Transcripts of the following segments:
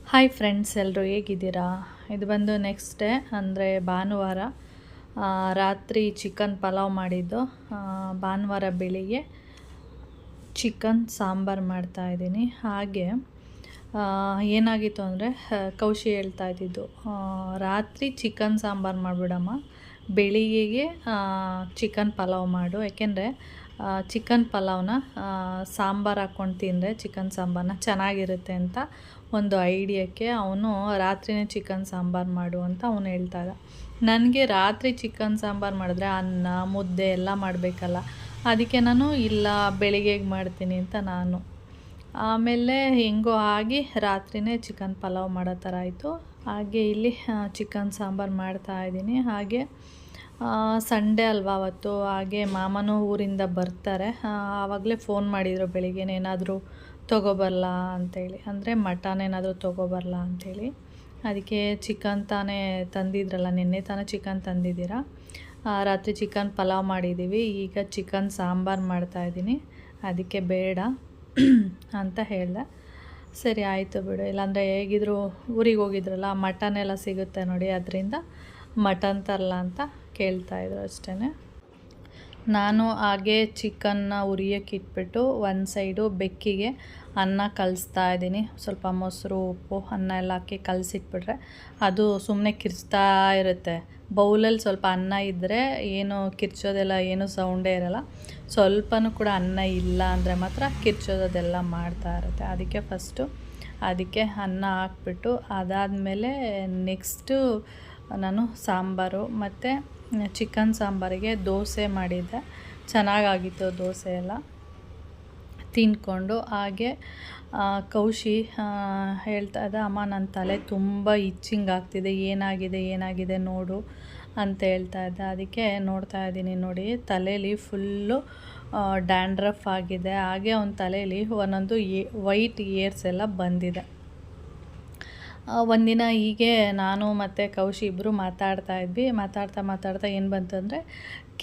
Hi friends, ಎಲ್ಲರೂ ಹೇಗಿದ್ದೀರಾ? ಇದು ಬಂದು ನೆಕ್ಸ್ಟ್ ಡೇ ಅಂದರೆ ಭಾನುವಾರ ರಾತ್ರಿ ಚಿಕನ್ ಪಲಾವ್ ಮಾಡಿದ್ದು. ಭಾನುವಾರ ಬೆಳಿಗ್ಗೆ ಚಿಕನ್ ಸಾಂಬಾರು ಮಾಡ್ತಾಯಿದ್ದೀನಿ. ಹಾಗೆ ಏನಾಗಿತ್ತು ಅಂದರೆ ಕೌಶಿ ಹೇಳ್ತಾ ಇದ್ದಿದ್ದು, ರಾತ್ರಿ ಚಿಕನ್ ಸಾಂಬಾರು ಮಾಡಿಬಿಡಮ್ಮ, ಬೆಳಿಗ್ಗೆಗೆ ಚಿಕನ್ ಪಲಾವ್ ಮಾಡು. ಯಾಕೆಂದರೆ ಚಿಕನ್ ಪಲಾವ್ನ ಸಾಂಬಾರು ಹಾಕ್ಕೊಂಡು ತಿಂದರೆ ಚಿಕನ್ ಸಾಂಬಾರನ್ನ ಚೆನ್ನಾಗಿರುತ್ತೆ ಅಂತ ಒಂದು ಐಡಿಯಾಕ್ಕೆ ಅವನು ರಾತ್ರಿನೇ ಚಿಕನ್ ಸಾಂಬಾರು ಮಾಡು ಅಂತ ಅವನು ಹೇಳ್ತಾ ಇದ್ದ. ನನಗೆ ರಾತ್ರಿ ಚಿಕನ್ ಸಾಂಬಾರು ಮಾಡಿದ್ರೆ ಅನ್ನ ಮುದ್ದೆ ಎಲ್ಲ ಮಾಡಬೇಕಲ್ಲ, ಅದಕ್ಕೆ ನಾನು ಇಲ್ಲ ಬೆಳಿಗ್ಗೆಗೆ ಮಾಡ್ತೀನಿ ಅಂತ ನಾನು. ಆಮೇಲೆ ಹೆಂಗೋ ಆಗಿ ರಾತ್ರಿನೇ ಚಿಕನ್ ಪಲಾವ್ ಮಾಡೋ ಥರ ಆಯಿತು. ಹಾಗೆ ಇಲ್ಲಿ ಚಿಕನ್ ಸಾಂಬಾರು ಮಾಡ್ತಾಯಿದ್ದೀನಿ. ಹಾಗೆ ಸಂಡೇ ಅಲ್ವಾ ಅವತ್ತು, ಹಾಗೆ ಮಾಮನೂ ಊರಿಂದ ಬರ್ತಾರೆ. ಆವಾಗಲೇ ಫೋನ್ ಮಾಡಿದರು ಬೆಳಿಗ್ಗೆ, ಏನಾದರೂ ತೊಗೊಬರಲ್ಲ ಅಂಥೇಳಿ, ಅಂದರೆ ಮಟನ್ ಏನಾದರೂ ತೊಗೊಬರಲ್ಲ ಅಂಥೇಳಿ. ಅದಕ್ಕೆ ಚಿಕನ್ ತಾನೇ ತಂದಿದ್ರಲ್ಲ, ನಿನ್ನೆ ತಾನೇ ಚಿಕನ್ ತಂದಿದ್ದೀರಾ, ರಾತ್ರಿ ಚಿಕನ್ ಪಲಾವ್ ಮಾಡಿದ್ದೀವಿ, ಈಗ ಚಿಕನ್ ಸಾಂಬಾರು ಮಾಡ್ತಾಯಿದ್ದೀನಿ, ಅದಕ್ಕೆ ಬೇಡ ಅಂತ ಹೇಳಿದೆ. ಸರಿ ಆಯಿತು ಬಿಡು, ಇಲ್ಲಾಂದರೆ ಹೇಗಿದ್ರು ಊರಿಗೆ ಹೋಗಿದ್ರಲ್ಲ, ಮಟನ್ ಎಲ್ಲ ಸಿಗುತ್ತೆ ನೋಡಿ, ಅದರಿಂದ ಮಟನ್ ತರಲ್ಲ ಅಂತ ಕೇಳ್ತಾಯಿದ್ರು ಅಷ್ಟೇ. ನಾನು ಹಾಗೆ ಚಿಕನ್ನ ಉರಿಯೋಕ್ಕೆ ಇಟ್ಬಿಟ್ಟು ಒಂದು ಸೈಡು ಬೆಕ್ಕಿಗೆ ಅನ್ನ ಕಲಿಸ್ತಾ ಇದ್ದೀನಿ. ಸ್ವಲ್ಪ ಮೊಸರು ಉಪ್ಪು ಅನ್ನ ಎಲ್ಲ ಹಾಕಿ ಕಲಸಿಟ್ಬಿಟ್ರೆ ಅದು ಸುಮ್ಮನೆ ಕಿರ್ಚ್ತಾ ಇರುತ್ತೆ. ಬೌಲಲ್ಲಿ ಸ್ವಲ್ಪ ಅನ್ನ ಇದ್ದರೆ ಏನು ಕಿರ್ಚೋದೆಲ್ಲ ಏನು ಸೌಂಡೇ ಇರೋಲ್ಲ. ಸ್ವಲ್ಪನೂ ಕೂಡ ಅನ್ನ ಇಲ್ಲ ಅಂದರೆ ಮಾತ್ರ ಕಿರ್ಚೋದೆಲ್ಲ ಮಾಡ್ತಾ ಇರುತ್ತೆ. ಅದಕ್ಕೆ ಫಸ್ಟು ಅದಕ್ಕೆ ಅನ್ನ ಹಾಕ್ಬಿಟ್ಟು ಅದಾದಮೇಲೆ ನೆಕ್ಸ್ಟು ನಾನು ಸಾಂಬಾರು ಮತ್ತು ಚಿಕನ್ ಸಾಂಬಾರಿಗೆ ದೋಸೆ ಮಾಡಿದ್ದೆ. ಚೆನ್ನಾಗಾಗಿತ್ತು ದೋಸೆ ಎಲ್ಲ ತಿಂದ್ಕೊಂಡು. ಹಾಗೆ ಕೌಶಿ ಹೇಳ್ತಾ ಇದ್ದ, ಅಮ್ಮ ನನ್ನ ತಲೆ ತುಂಬ ಇಚ್ಚಿಂಗ್ ಆಗ್ತಿದೆ, ಏನಾಗಿದೆ ನೋಡು ಅಂತ ಹೇಳ್ತಾ ಇದ್ದ. ಅದಕ್ಕೆ ನೋಡ್ತಾ ಇದ್ದೀನಿ ನೋಡಿ, ತಲೆಯಲ್ಲಿ ಫುಲ್ಲು ಡ್ಯಾಂಡ್ರಫ್ ಆಗಿದೆ. ಹಾಗೆ ಅವನ ತಲೆಯಲ್ಲಿ ಒಂದೊಂದು ವೈಟ್ ಏರ್ಸ್ ಎಲ್ಲ ಬಂದಿದೆ. ಒಂದಿನ ಹೀಗೆ ನಾನು ಮತ್ತು ಕೌಶಿ ಇಬ್ಬರು ಮಾತಾಡ್ತಾ ಏನು ಬಂತಂದರೆ,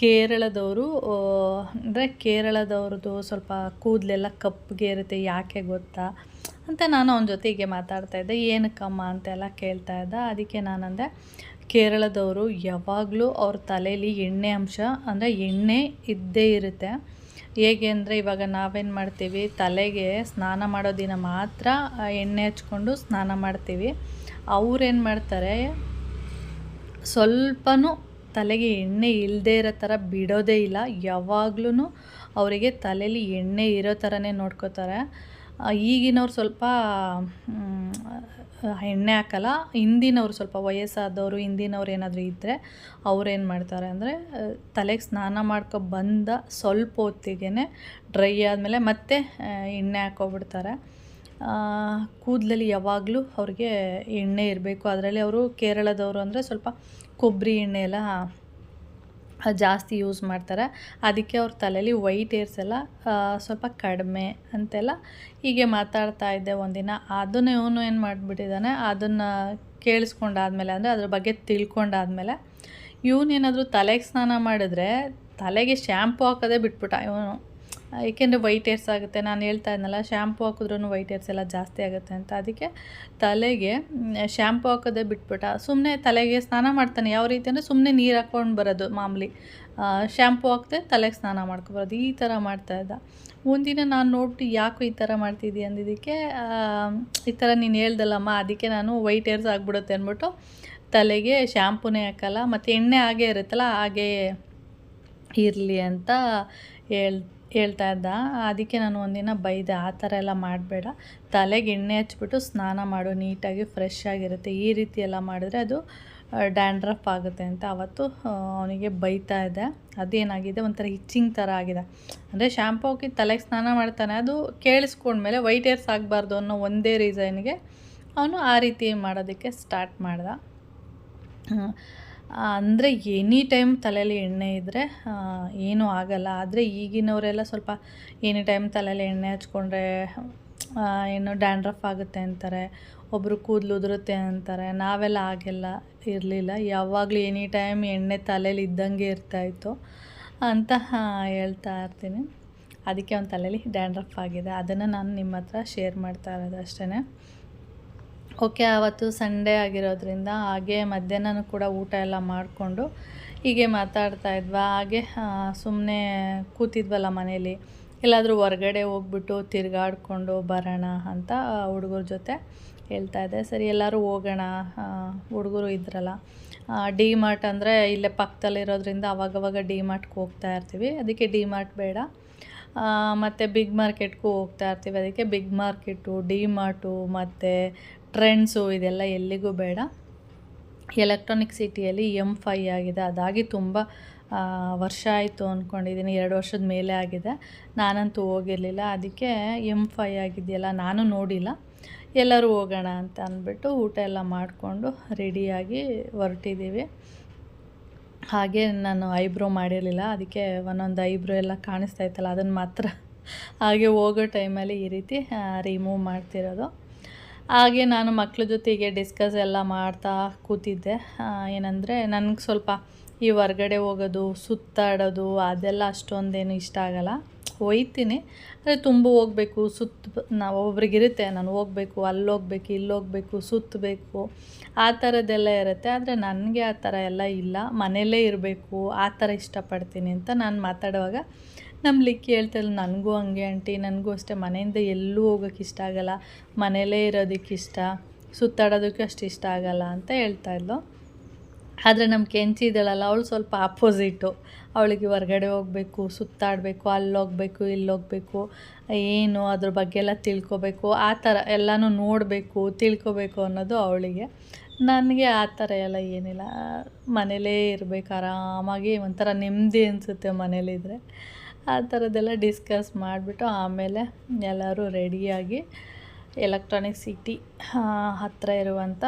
ಕೇರಳದವರು ಅಂದರೆ ಕೇರಳದವ್ರದ್ದು ಸ್ವಲ್ಪ ಕೂದಲೆಲ್ಲ ಕಪ್ಪಗೆ ಇರುತ್ತೆ, ಯಾಕೆ ಗೊತ್ತಾ ಅಂತ ನಾನು ಅವನ ಜೊತೆ ಹೀಗೆ ಮಾತಾಡ್ತಾಯಿದ್ದೆ. ಏನಕ್ಕಮ್ಮ ಅಂತೆಲ್ಲ ಕೇಳ್ತಾ ಇದ್ದ. ಅದಕ್ಕೆ ನಾನಂದೆ, ಕೇರಳದವರು ಯಾವಾಗಲೂ ಅವ್ರ ತಲೆಯಲ್ಲಿ ಎಣ್ಣೆ ಅಂಶ ಅಂದರೆ ಎಣ್ಣೆ ಇದ್ದೇ ಇರುತ್ತೆ. ಹೇಗೆ ಅಂದರೆ, ಇವಾಗ ನಾವೇನು ಮಾಡ್ತೀವಿ, ತಲೆಗೆ ಸ್ನಾನ ಮಾಡೋ ದಿನ ಮಾತ್ರ ಎಣ್ಣೆ ಹಚ್ಕೊಂಡು ಸ್ನಾನ ಮಾಡ್ತೀವಿ. ಅವ್ರೇನು ಮಾಡ್ತಾರೆ, ಸ್ವಲ್ಪನೂ ತಲೆಗೆ ಎಣ್ಣೆ ಇಲ್ಲದೇ ಇರೋ ಥರ ಬಿಡೋದೇ ಇಲ್ಲ. ಯಾವಾಗ್ಲೂ ಅವರಿಗೆ ತಲೆಯಲ್ಲಿ ಎಣ್ಣೆ ಇರೋ ಥರನೇ ನೋಡ್ಕೋತಾರೆ. ಈಗಿನವ್ರು ಸ್ವಲ್ಪ ಎಣ್ಣೆ ಹಾಕಲ್ಲ. ಹಿಂದಿನವ್ರು ಸ್ವಲ್ಪ ವಯಸ್ಸಾದವರು, ಹಿಂದಿನವ್ರು ಏನಾದರೂ ಇದ್ದರೆ ಅವ್ರೇನು ಮಾಡ್ತಾರೆ ಅಂದರೆ, ತಲೆಗೆ ಸ್ನಾನ ಮಾಡ್ಕೊ ಬಂದ ಸ್ವಲ್ಪ ಹೊತ್ತಿಗೆ ಡ್ರೈ ಆದಮೇಲೆ ಮತ್ತೆ ಎಣ್ಣೆ ಹಾಕ್ಕೊಬಿಡ್ತಾರೆ. ಕೂದಲಲ್ಲಿ ಯಾವಾಗಲೂ ಅವ್ರಿಗೆ ಎಣ್ಣೆ ಇರಬೇಕು. ಅದರಲ್ಲಿ ಅವರು ಕೇರಳದವರು ಅಂದರೆ ಸ್ವಲ್ಪ ಕೊಬ್ಬರಿ ಎಣ್ಣೆ ಎಲ್ಲ ಜಾಸ್ತಿ ಯೂಸ್ ಮಾಡ್ತಾರೆ. ಅದಕ್ಕೆ ಅವ್ರ ತಲೆಯಲ್ಲಿ ವೈಟ್ ಏರ್ಸ್ ಎಲ್ಲ ಸ್ವಲ್ಪ ಕಡಿಮೆ ಅಂತೆಲ್ಲ ಹೀಗೆ ಮಾತಾಡ್ತಾ ಇದ್ದೆ ಒಂದಿನ. ಅದನ್ನು ಇವನು ಏನು ಮಾಡಿಬಿಟ್ಟಿದ್ದಾನೆ, ಅದನ್ನು ಕೇಳಿಸ್ಕೊಂಡಾದ್ಮೇಲೆ ಅಂದರೆ ಅದ್ರ ಬಗ್ಗೆ ತಿಳ್ಕೊಂಡಾದ್ಮೇಲೆ ಇವನೇನಾದರೂ ತಲೆಗೆ ಸ್ನಾನ ಮಾಡಿದ್ರೆ ತಲೆಗೆ ಶ್ಯಾಂಪು ಹಾಕೋದೇ ಬಿಟ್ಬಿಟ್ಟ ಇವನು. ಏಕೆಂದರೆ ವೈಟ್ ಏರ್ಸ್ ಆಗುತ್ತೆ, ನಾನು ಹೇಳ್ತಾ ಇದ್ನಲ್ಲ, ಶ್ಯಾಂಪು ಹಾಕಿದ್ರೂ ವೈಟ್ ಏರ್ಸ್ ಎಲ್ಲ ಜಾಸ್ತಿ ಆಗುತ್ತೆ ಅಂತ. ಅದಕ್ಕೆ ತಲೆಗೆ ಶ್ಯಾಂಪು ಹಾಕೋದೇ ಬಿಟ್ಬಿಟ್ಟ. ಸುಮ್ಮನೆ ತಲೆಗೆ ಸ್ನಾನ ಮಾಡ್ತಾನೆ. ಯಾವ ರೀತಿ ಅಂದರೆ, ಸುಮ್ಮನೆ ನೀರು ಹಾಕ್ಕೊಂಡು ಬರೋದು ಮಾಮೂಲಿ, ಶ್ಯಾಂಪು ಹಾಕ್ದೆ ತಲೆಗೆ ಸ್ನಾನ ಮಾಡ್ಕೊಬರೋದು, ಈ ಥರ ಮಾಡ್ತಾಯಿದ್ದ. ಒಂದಿನ ನಾನು ನೋಡ್ಬಿಟ್ಟು ಯಾಕೋ ಈ ಥರ ಮಾಡ್ತಿದ್ದಿ ಅಂದಿದ್ದಕ್ಕೆ, ಈ ಥರ ನೀನು ಹೇಳ್ದಲ್ಲಮ್ಮ, ಅದಕ್ಕೆ ನಾನು ವೈಟ್ ಏರ್ಸ್ ಆಗಿಬಿಡುತ್ತೆ ಅಂದ್ಬಿಟ್ಟು ತಲೆಗೆ ಶ್ಯಾಂಪೂನೇ ಹಾಕಲ್ಲ, ಮತ್ತು ಎಣ್ಣೆ ಹಾಗೇ ಇರುತ್ತಲ್ಲ ಹಾಗೇ ಇರಲಿ ಅಂತ ಹೇಳ್ತಾ ಇದ್ದ. ಅದಕ್ಕೆ ನಾನು ಒಂದಿನ ಬೈದೆ, ಆ ಥರ ಎಲ್ಲ ಮಾಡಬೇಡ, ತಲೆಗೆ ಎಣ್ಣೆ ಹಚ್ಬಿಟ್ಟು ಸ್ನಾನ ಮಾಡು, ನೀಟಾಗಿ ಫ್ರೆಶ್ ಆಗಿರುತ್ತೆ, ಈ ರೀತಿ ಎಲ್ಲ ಮಾಡಿದ್ರೆ ಅದು ಡ್ಯಾಂಡ್ರಫ್ ಆಗುತ್ತೆ ಅಂತ ಅವತ್ತು ಅವನಿಗೆ ಬೈತಾ ಇದ್ದೆ. ಅದೇನಾಗಿದೆ, ಒಂಥರ ಇಚ್ಚಿಂಗ್ ಥರ ಆಗಿದೆ. ಅಂದರೆ ಶ್ಯಾಂಪು ಹಾಕಿ ತಲೆಗೆ ಸ್ನಾನ ಮಾಡ್ತಾನೆ, ಅದು ಕೇಳಿಸ್ಕೊಂಡ್ಮೇಲೆ ವೈಟ್ ಏರ್ಸ್ ಆಗಬಾರ್ದು ಅನ್ನೋ ಒಂದೇ ರೀಸನ್ಗೆ ಅವನು ಆ ರೀತಿ ಮಾಡೋದಕ್ಕೆ ಸ್ಟಾರ್ಟ್ ಮಾಡ್ದ. ಅಂದರೆ ಎನಿ ಟೈಮ್ ತಲೆಯಲ್ಲಿ ಎಣ್ಣೆ ಇದ್ದರೆ ಏನೂ ಆಗಲ್ಲ. ಆದರೆ ಈಗಿನವರೆಲ್ಲ ಸ್ವಲ್ಪ ಎನಿ ಟೈಮ್ ತಲೆಯಲ್ಲಿ ಎಣ್ಣೆ ಹಚ್ಕೊಂಡ್ರೆ ಏನು ಡ್ಯಾಂಡ್ರಫ್ ಆಗುತ್ತೆ ಅಂತಾರೆ, ಒಬ್ಬರು ಕೂದಲು ಉದುರುತ್ತೆ ಅಂತಾರೆ. ನಾವೆಲ್ಲ ಹಾಗೆಲ್ಲ ಇರಲಿಲ್ಲ, ಯಾವಾಗಲೂ ಎನಿ ಟೈಮ್ ಎಣ್ಣೆ ತಲೆಯಲ್ಲಿ ಇದ್ದಂಗೆ ಇರ್ತಾಯಿತ್ತು ಅಂತ ಹೇಳ್ತಾ ಇರ್ತೀನಿ. ಅದಕ್ಕೆ ಅವನ ತಲೆಯಲ್ಲಿ ಡ್ಯಾಂಡ್ರಫ್ ಆಗಿದೆ. ಅದನ್ನು ನಾನು ನಿಮ್ಮ ಹತ್ರ ಶೇರ್ ಮಾಡ್ತಾ ಇರೋದು ಅಷ್ಟೇ. ಓಕೆ, ಆವತ್ತು ಸಂಡೇ ಆಗಿರೋದ್ರಿಂದ ಹಾಗೆ ಮಧ್ಯಾಹ್ನನೂ ಕೂಡ ಊಟ ಎಲ್ಲ ಮಾಡಿಕೊಂಡು ಹೀಗೆ ಮಾತಾಡ್ತಾ ಇದ್ವಾ. ಹಾಗೆ ಸುಮ್ಮನೆ ಕೂತಿದ್ವಲ್ಲ ಮನೇಲಿ, ಎಲ್ಲಾದರೂ ಹೊರ್ಗಡೆ ಹೋಗ್ಬಿಟ್ಟು ತಿರುಗಾಡ್ಕೊಂಡು ಬರೋಣ ಅಂತ ಹುಡುಗರ ಜೊತೆ ಹೇಳ್ತಾ ಇದ್ದೆ. ಸರಿ ಎಲ್ಲರೂ ಹೋಗೋಣ, ಹುಡುಗರು ಇದ್ರಲ್ಲ. ಡಿ ಮಾರ್ಟ್ ಅಂದರೆ ಇಲ್ಲೇ ಪಕ್ಕದಲ್ಲಿರೋದ್ರಿಂದ ಅವಾಗವಾಗ ಡಿ ಮಾರ್ಟ್ಗೆ ಹೋಗ್ತಾ ಇರ್ತೀವಿ. ಅದಕ್ಕೆ ಡಿ ಮಾರ್ಟ್ ಬೇಡ, ಮತ್ತು ಬಿಗ್ ಮಾರ್ಕೆಟ್ಗೂ ಹೋಗ್ತಾ ಇರ್ತೀವಿ. ಅದಕ್ಕೆ ಬಿಗ್ ಮಾರ್ಕೆಟು, ಡಿ ಮಾರ್ಟು ಮತ್ತು ಟ್ರೆಂಡ್ಸು ಇದೆಲ್ಲ ಎಲ್ಲಿಗೂ ಬೇಡ. ಎಲೆಕ್ಟ್ರಾನಿಕ್ ಸಿಟಿಯಲ್ಲಿ M5 ಆಗಿದೆ. ಅದಾಗಿ ತುಂಬ ವರ್ಷ ಆಯಿತು ಅಂದ್ಕೊಂಡಿದ್ದೀನಿ, 2 ವರ್ಷದ ಮೇಲೆ ಆಗಿದೆ. ನಾನಂತೂ ಹೋಗಿರಲಿಲ್ಲ. ಅದಕ್ಕೆ M5 ಆಗಿದೆಯಲ್ಲ, ನಾನು ನೋಡಿಲ್ಲ. ಎಲ್ಲರೂ ಹೋಗೋಣ ಅಂತ ಅಂದ್ಬಿಟ್ಟು ಊಟ ಎಲ್ಲ ಮಾಡಿಕೊಂಡು ರೆಡಿಯಾಗಿ ಹೊರಟಿದ್ದೀವಿ. ಹಾಗೆ ನಾನು ಐಬ್ರೋ ಮಾಡಿರಲಿಲ್ಲ, ಅದಕ್ಕೆ ಒಂದೊಂದು ಐಬ್ರೋ ಎಲ್ಲ ಕಾಣಿಸ್ತಾ ಇತ್ತಲ್ಲ, ಅದನ್ನು ಮಾತ್ರ ಹಾಗೆ ಹೋಗೋ ಟೈಮಲ್ಲಿ ಈ ರೀತಿ ರಿಮೂವ್ ಮಾಡ್ತಿರೋದು. ಹಾಗೆ ನಾನು ಮಕ್ಳ ಜೊತೆಗೆ ಡಿಸ್ಕಸ್ ಎಲ್ಲ ಮಾಡ್ತಾ ಕೂತಿದ್ದೆ. ಏನಂದರೆ ನನಗೆ ಸ್ವಲ್ಪ ಈ ಹೊರ್ಗಡೆ ಹೋಗೋದು, ಸುತ್ತಾಡೋದು ಅದೆಲ್ಲ ಅಷ್ಟೊಂದೇನು ಇಷ್ಟ ಆಗೋಲ್ಲ. ಹೋಗ್ತೀನಿ ಅಂದರೆ ತುಂಬ ಹೋಗಬೇಕು, ನಾವು ಒಬ್ರಿಗಿರುತ್ತೆ, ನಾನು ಹೋಗಬೇಕು, ಅಲ್ಲೋಗ್ಬೇಕು, ಇಲ್ಲೋಗಬೇಕು, ಸುತ್ತಬೇಕು, ಆ ಥರದ್ದೆಲ್ಲ ಇರುತ್ತೆ. ಆದರೆ ನನಗೆ ಆ ಥರ ಎಲ್ಲ ಇಲ್ಲ, ಮನೆಯಲ್ಲೇ ಇರಬೇಕು, ಆ ಥರ ಇಷ್ಟಪಡ್ತೀನಿ ಅಂತ ನಾನು ಮಾತಾಡುವಾಗ ನಮ್ಮ ಲಿಕ್ಕಿ ಹೇಳ್ತಾಯಿಲ್ಲ, ನನಗೂ ಹಂಗೆ ಆಂಟಿ, ನನಗೂ ಅಷ್ಟೇ, ಮನೆಯಿಂದ ಎಲ್ಲೂ ಹೋಗೋಕ್ಕೆ ಇಷ್ಟ ಆಗೋಲ್ಲ, ಮನೆಯಲ್ಲೇ ಇರೋದಕ್ಕೆ ಇಷ್ಟ, ಸುತ್ತಾಡೋದಕ್ಕೆ ಅಷ್ಟು ಇಷ್ಟ ಆಗೋಲ್ಲ ಅಂತ ಹೇಳ್ತಾಯಿದ್ಲು. ಆದರೆ ನಮ್ಮ ಕೆಂಚಿ ಇದ್ದಾಳಲ್ಲ, ಅವಳು ಸ್ವಲ್ಪ ಆಪೋಸಿಟು. ಅವಳಿಗೆ ಹೊರ್ಗಡೆ ಹೋಗಬೇಕು, ಸುತ್ತಾಡಬೇಕು, ಅಲ್ಲೋಗಬೇಕು, ಇಲ್ಲೋಗಬೇಕು, ಏನು ಅದ್ರ ಬಗ್ಗೆ ಎಲ್ಲ ತಿಳ್ಕೊಬೇಕು, ಆ ಥರ ಎಲ್ಲನೂ ನೋಡಬೇಕು, ತಿಳ್ಕೊಬೇಕು ಅನ್ನೋದು ಅವಳಿಗೆ. ನನಗೆ ಆ ಥರ ಎಲ್ಲ ಏನಿಲ್ಲ, ಮನೇಲೇ ಇರಬೇಕು, ಆರಾಮಾಗಿ ಒಂಥರ ನೆಮ್ಮದಿ ಅನಿಸುತ್ತೆ ಮನೇಲಿದ್ದರೆ. ಆ ಥರದ್ದೆಲ್ಲ ಡಿಸ್ಕಸ್ ಮಾಡಿಬಿಟ್ಟು ಆಮೇಲೆ ಎಲ್ಲರೂ ರೆಡಿಯಾಗಿ ಎಲೆಕ್ಟ್ರಾನಿಕ್ ಸಿಟಿ ಹತ್ತಿರ ಇರುವಂಥ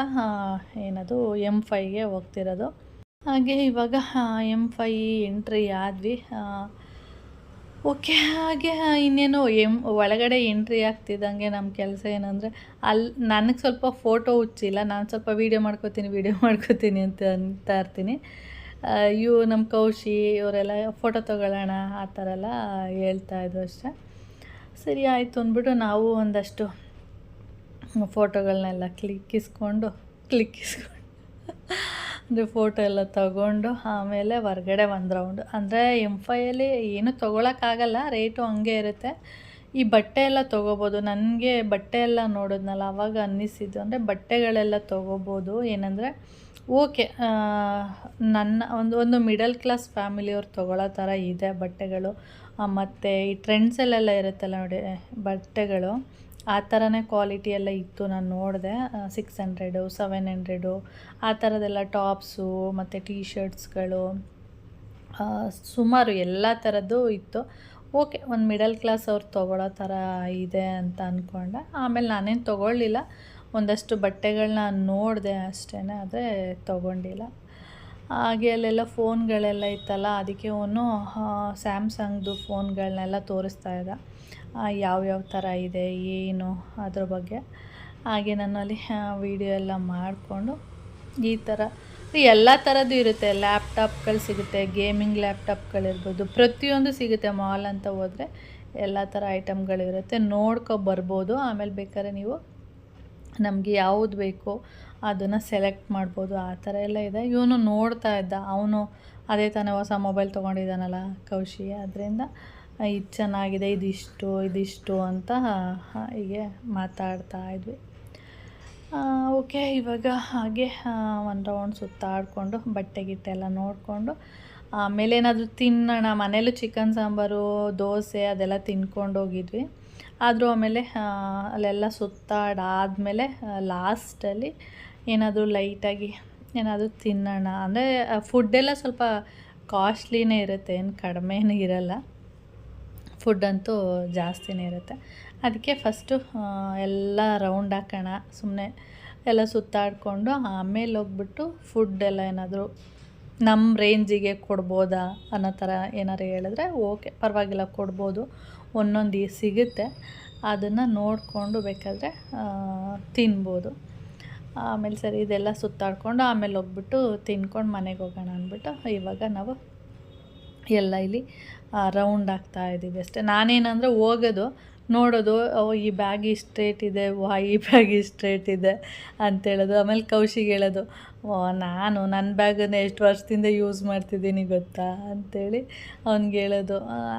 ಏನದು M5ಗೆ ಹೋಗ್ತಿರೋದು. ಹಾಗೆ ಇವಾಗ M5 ಎಂಟ್ರಿ ಆದ್ವಿ. ಓಕೆ, ಹಾಗೆ ಇನ್ನೇನು ಒಳಗಡೆ ಎಂಟ್ರಿ ಆಗ್ತಿದ್ದಂಗೆ ನಮ್ಮ ಕೆಲಸ ಏನಂದರೆ, ಅಲ್ಲಿ ನನಗೆ ಸ್ವಲ್ಪ ಫೋಟೋ ಹುಚ್ಚಿಲ್ಲ, ನಾನು ಸ್ವಲ್ಪ ವೀಡಿಯೋ ಮಾಡ್ಕೋತೀನಿ ಅಂತ ಅಂತಾ ಇರ್ತೀನಿ. ನಮ್ಮ ಕೌಶಿ ಇವರೆಲ್ಲ ಫೋಟೋ ತೊಗೊಳ್ಳೋಣ ಆ ಥರ ಎಲ್ಲ ಹೇಳ್ತಾಯಿದ್ರು ಅಷ್ಟೇ. ಸರಿ ಆಯಿತು ಅಂದ್ಬಿಟ್ಟು ನಾವು ಒಂದಷ್ಟು ಫೋಟೋಗಳನ್ನೆಲ್ಲ ಕ್ಲಿಕ್ಕಿಸ್ಕೊಂಡು ಅಂದರೆ ಫೋಟೋ ಎಲ್ಲ ತಗೊಂಡು ಆಮೇಲೆ ಹೊರ್ಗಡೆ ಒಂದು ರೌಂಡು. ಅಂದರೆ M5ಅಲ್ಲಿ ಏನೂ ತೊಗೊಳಕ್ಕಾಗಲ್ಲ, ರೇಟು ಹಂಗೆ ಇರುತ್ತೆ. ಈ ಬಟ್ಟೆ ಎಲ್ಲ ತೊಗೋಬೋದು. ನನಗೆ ಬಟ್ಟೆ ಎಲ್ಲ ನೋಡಿದ್ನಲ್ಲ, ಆವಾಗ ಅನ್ನಿಸಿದ್ದು ಅಂದರೆ ಬಟ್ಟೆಗಳೆಲ್ಲ ತೊಗೋಬೋದು. ಏನಂದರೆ ಓಕೆ, ನನ್ನ ಒಂದು ಮಿಡಲ್ ಕ್ಲಾಸ್ ಫ್ಯಾಮಿಲಿಯವ್ರು ತೊಗೊಳ್ಳೋ ಥರ ಇದೆ ಬಟ್ಟೆಗಳು. ಮತ್ತು ಈ ಟ್ರೆಂಡ್ಸಲ್ಲೆಲ್ಲ ಇರುತ್ತಲ್ಲ ನೋಡಿ ಬಟ್ಟೆಗಳು, ಆ ಥರನೇ ಕ್ವಾಲಿಟಿ ಎಲ್ಲ ಇತ್ತು. ನಾನು ನೋಡಿದೆ 600, 700 ಆ ಥರದ್ದೆಲ್ಲ ಟಾಪ್ಸು ಮತ್ತು ಟೀ ಶರ್ಟ್ಸ್ಗಳು ಸುಮಾರು ಎಲ್ಲ ಥರದ್ದು ಇತ್ತು. ಓಕೆ, ಒಂದು ಮಿಡಲ್ ಕ್ಲಾಸ್ ಅವ್ರು ತೊಗೊಳ್ಳೋ ಥರ ಇದೆ ಅಂತ ಅಂದ್ಕೊಂಡೆ. ಆಮೇಲೆ ನಾನೇನು ತೊಗೊಳ್ಳಿಲ್ಲ, ಒಂದಷ್ಟು ಬಟ್ಟೆಗಳನ್ನ ನೋಡಿದೆ ಅಷ್ಟೇ, ಆದರೆ ತೊಗೊಂಡಿಲ್ಲ. ಹಾಗೆ ಅಲ್ಲೆಲ್ಲ ಫೋನ್ಗಳೆಲ್ಲ ಇತ್ತಲ್ಲ, ಅದಕ್ಕೆ ಅವನು ಸ್ಯಾಮ್ಸಂಗ್ದು ಫೋನ್ಗಳನ್ನೆಲ್ಲ ತೋರಿಸ್ತಾ ಇದ್ದ, ಯಾವ್ಯಾವ ಥರ ಇದೆ ಏನು ಅದ್ರ ಬಗ್ಗೆ. ಹಾಗೆ ನಾನು ಅಲ್ಲಿ ವೀಡಿಯೋ ಎಲ್ಲ ಮಾಡಿಕೊಂಡು ಈ ಥರ ಎಲ್ಲ ಥರದ್ದು ಇರುತ್ತೆ. ಲ್ಯಾಪ್ಟಾಪ್ಗಳು ಸಿಗುತ್ತೆ, ಗೇಮಿಂಗ್ ಲ್ಯಾಪ್ಟಾಪ್ಗಳಿರ್ಬೋದು, ಪ್ರತಿಯೊಂದು ಸಿಗುತ್ತೆ. ಮಾಲ್ ಅಂತ ಹೋದರೆ ಎಲ್ಲ ಥರ ಐಟಮ್ಗಳಿರುತ್ತೆ, ಬರ್ಬೋದು. ಆಮೇಲೆ ಬೇಕಾದ್ರೆ ನೀವು ನಮಗೆ ಯಾವುದು ಬೇಕೋ ಅದನ್ನು ಸೆಲೆಕ್ಟ್ ಮಾಡ್ಬೋದು, ಆ ಥರ ಎಲ್ಲ ಇದೆ. ಇವನು ನೋಡ್ತಾ ಇದ್ದ, ಅವನು ಅದೇ ತಾನೇ ಹೊಸ ಮೊಬೈಲ್ ತೊಗೊಂಡಿದ್ದಾನಲ್ಲ ಕೌಶಿ, ಅದರಿಂದ ಇದು ಚೆನ್ನಾಗಿದೆ, ಇದಿಷ್ಟು ಅಂತ ಹೀಗೆ ಮಾತಾಡ್ತಾ ಇದ್ವಿ. ಓಕೆ, ಇವಾಗ ಹಾಗೆ ಒಂದು ರೌಂಡ್ ಸುತ್ತಾಡಿಕೊಂಡು ಬಟ್ಟೆ ಎಲ್ಲ ನೋಡಿಕೊಂಡು ಆಮೇಲೆ ಏನಾದರೂ ತಿನ್ನೋಣ. ಮನೇಲೂ ಚಿಕನ್ ಸಾಂಬಾರು, ದೋಸೆ ಅದೆಲ್ಲ ತಿನ್ಕೊಂಡು ಹೋಗಿದ್ವಿ. ಆದರೂ ಆಮೇಲೆ ಅಲ್ಲೆಲ್ಲ ಸುತ್ತಾಡಾದಮೇಲೆ ಲಾಸ್ಟಲ್ಲಿ ಏನಾದರೂ ಲೈಟಾಗಿ ಏನಾದರೂ ತಿನ್ನೋಣ. ಅಂದರೆ ಫುಡ್ಡೆಲ್ಲ ಸ್ವಲ್ಪ ಕಾಸ್ಟ್ಲಿನೇ ಇರುತ್ತೆ, ಏನು ಕಡಿಮೆನೇ ಇರಲ್ಲ, ಫುಡ್ಡಂತೂ ಜಾಸ್ತಿನೇ ಇರುತ್ತೆ. ಅದಕ್ಕೆ ಫಸ್ಟು ಎಲ್ಲ ರೌಂಡ್ ಹಾಕೋಣ, ಸುಮ್ಮನೆ ಎಲ್ಲ ಸುತ್ತಾಡಿಕೊಂಡು ಆಮೇಲೆ ಹೋಗ್ಬಿಟ್ಟು ಫುಡ್ಡೆಲ್ಲ ಏನಾದರೂ ನಮ್ಮ ರೇಂಜಿಗೆ ಕೊಡ್ಬೋದಾ ಅನ್ನೋ ಥರ ಏನಾರು ಹೇಳಿದ್ರೆ ಓಕೆ, ಪರವಾಗಿಲ್ಲ, ಕೊಡ್ಬೋದು. ಒಂದೊಂದು ಸಿಗುತ್ತೆ, ಅದನ್ನು ನೋಡಿಕೊಂಡು ಬೇಕಾದರೆ ತಿನ್ಬೋದು. ಆಮೇಲೆ ಸರಿ ಇದೆಲ್ಲ ಸುತ್ತಾಡಿಕೊಂಡು ಆಮೇಲೆ ಹೋಗ್ಬಿಟ್ಟು ತಿನ್ಕೊಂಡು ಮನೆಗೆ ಹೋಗೋಣ ಅಂದ್ಬಿಟ್ಟು ಇವಾಗ ನಾವು ಎಲ್ಲ ಇಲ್ಲಿ ರೌಂಡ್ ಆಗ್ತಾಯಿದ್ದೀವಿ ಅಷ್ಟೇ. ನಾನೇನಂದರೆ ಹೋಗೋದು ನೋಡೋದು ಈ ಬ್ಯಾಗ್ ಇಷ್ಟು ರೇಟ್ ಇದೆ, ಈ ಬ್ಯಾಗ್ ಇಷ್ಟು ರೇಟ್ ಇದೆ ಅಂತೇಳೋದು. ಆಮೇಲೆ ಕೌಶಿಗೆ ಹೇಳೋದು, ನಾನು ನನ್ನ ಬ್ಯಾಗನ್ನು ಎಷ್ಟು ವರ್ಷದಿಂದ ಯೂಸ್ ಮಾಡ್ತಿದ್ದೀನಿ ಗೊತ್ತಾ ಅಂಥೇಳಿ ಅವ್ನಿಗೆ ಹೇಳೋದು.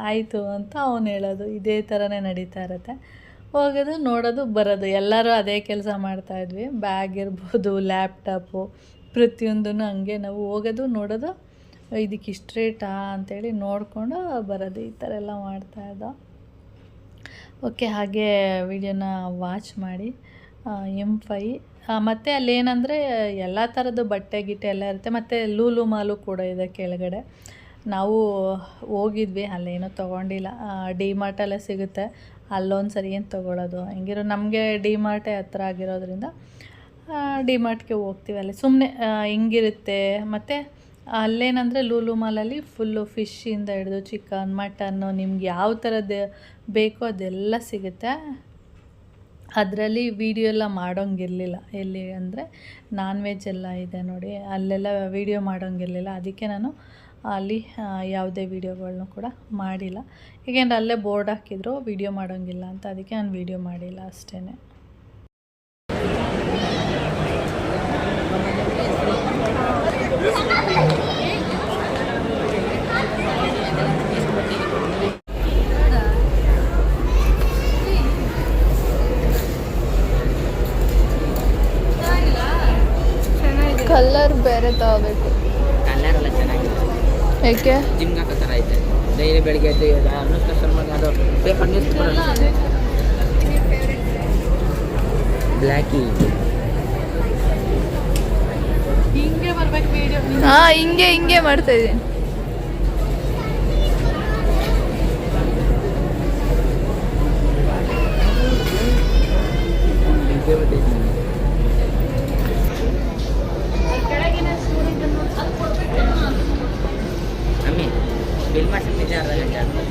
ಆಯಿತು ಅಂತ ಅವ್ನು ಹೇಳೋದು. ಇದೇ ಥರನೇ ನಡೀತಾ ಇರುತ್ತೆ. ಹೋಗೋದು, ನೋಡೋದು, ಬರೋದು, ಎಲ್ಲರೂ ಅದೇ ಕೆಲಸ ಮಾಡ್ತಾಯಿದ್ವಿ. ಬ್ಯಾಗ್ ಇರ್ಬೋದು, ಲ್ಯಾಪ್ಟಾಪು, ಪ್ರತಿಯೊಂದೂ ಹಂಗೆ ನಾವು ಹೋಗೋದು, ನೋಡೋದು, ಇದಕ್ಕೆ ಇಷ್ಟು ರೇಟಾ ಅಂಥೇಳಿ ನೋಡಿಕೊಂಡು ಬರೋದು. ಈ ಥರ ಎಲ್ಲ ಮಾಡ್ತಾಯಿದ್ದೋ. ಓಕೆ, ಹಾಗೆ ವಿಡಿಯೋನ ವಾಚ್ ಮಾಡಿ. M5 ಮತ್ತು ಅಲ್ಲೇನಂದರೆ ಎಲ್ಲ ಥರದ್ದು ಬಟ್ಟೆ ಗಿಟ್ಟೆ ಎಲ್ಲ ಇರುತ್ತೆ. ಮತ್ತು ಲೂಲು ಮಾಲು ಕೂಡ ಇದೆ ಕೆಳಗಡೆ. ನಾವು ಹೋಗಿದ್ವಿ, ಅಲ್ಲೇನೂ ತೊಗೊಂಡಿಲ್ಲ. ಡಿ ಮಾರ್ಟಲ್ಲೇ ಸಿಗುತ್ತೆ, ಅಲ್ಲೊಂದು ಸರಿ ಏನು ತೊಗೊಳ್ಳೋದು. ಹೆಂಗಿರೋ ನಮಗೆ ಡಿ ಮಾರ್ಟೇ ಹತ್ರ ಆಗಿರೋದ್ರಿಂದ ಡಿ ಮಾರ್ಟ್ಗೆ ಹೋಗ್ತೀವಿ. ಅಲ್ಲಿ ಸುಮ್ಮನೆ ಹಿಂಗಿರುತ್ತೆ. ಮತ್ತು ಅಲ್ಲೇನಂದರೆ ಲೂಲು ಮಾಲಲ್ಲಿ ಫುಲ್ಲು ಫಿಶ್ಶಿಂದ ಹಿಡಿದು ಚಿಕನ್, ಮಟನ್ನು, ನಿಮ್ಗೆ ಯಾವ ಥರದ್ದು ಬೇಕೋ ಅದೆಲ್ಲ ಸಿಗುತ್ತೆ. ಅದರಲ್ಲಿ ವೀಡಿಯೋ ಎಲ್ಲ ಮಾಡೋಂಗಿರಲಿಲ್ಲ. ಎಲ್ಲಿ ಅಂದರೆ ನಾನ್ ವೆಜ್ ಎಲ್ಲ ಇದೆ ನೋಡಿ, ಅಲ್ಲೆಲ್ಲ ವೀಡಿಯೋ ಮಾಡೋಂಗಿರಲಿಲ್ಲ. ಅದಕ್ಕೆ ನಾನು ಅಲ್ಲಿ ಯಾವುದೇ ವೀಡಿಯೋಗಳನ್ನೂ ಕೂಡ ಮಾಡಿಲ್ಲ. ಏಕೆಂದರೆ ಅಲ್ಲೇ ಬೋರ್ಡ್ ಹಾಕಿದ್ರು ವೀಡಿಯೋ ಮಾಡೋಂಗಿಲ್ಲ ಅಂತ. ಅದಕ್ಕೆ ನಾನು ವೀಡಿಯೋ ಮಾಡಿಲ್ಲ ಅಷ್ಟೇ. ಕಲರ್ ಬೇರೆ ತಗೋಬೇಕು. ಕಲರ್ ಎಲ್ಲ ಚೆನ್ನಾಗಿದೆ. ಏಕೆ ಜಿಮ್ಗೆ ಹಾಕೋ ಥರ ಐತೆ. ಡೈಲಿ ಬೆಳಿಗ್ಗೆ ಎದ್ದು ಅನುಷ್ಕಾ ಶರ್ಮಾಗೆ ಅದು ಪೇಪರ್ ನ್ಯೂಸ್ ಬ್ಲ್ಯಾಕಿ ಹಿಂಗೆ ಬರ್ಬೇಕು ವೀಡಿಯೋ. ಹಿಂಗೆ ಮಾಡ್ತಾ ಇದ್ದೀನಿ. ಮಮ್ಮಿ ಬಿಲ್ ಮಾಡ್ಸಿದ್ದೆ ಅರ್ಧ ಗಂಟೆ.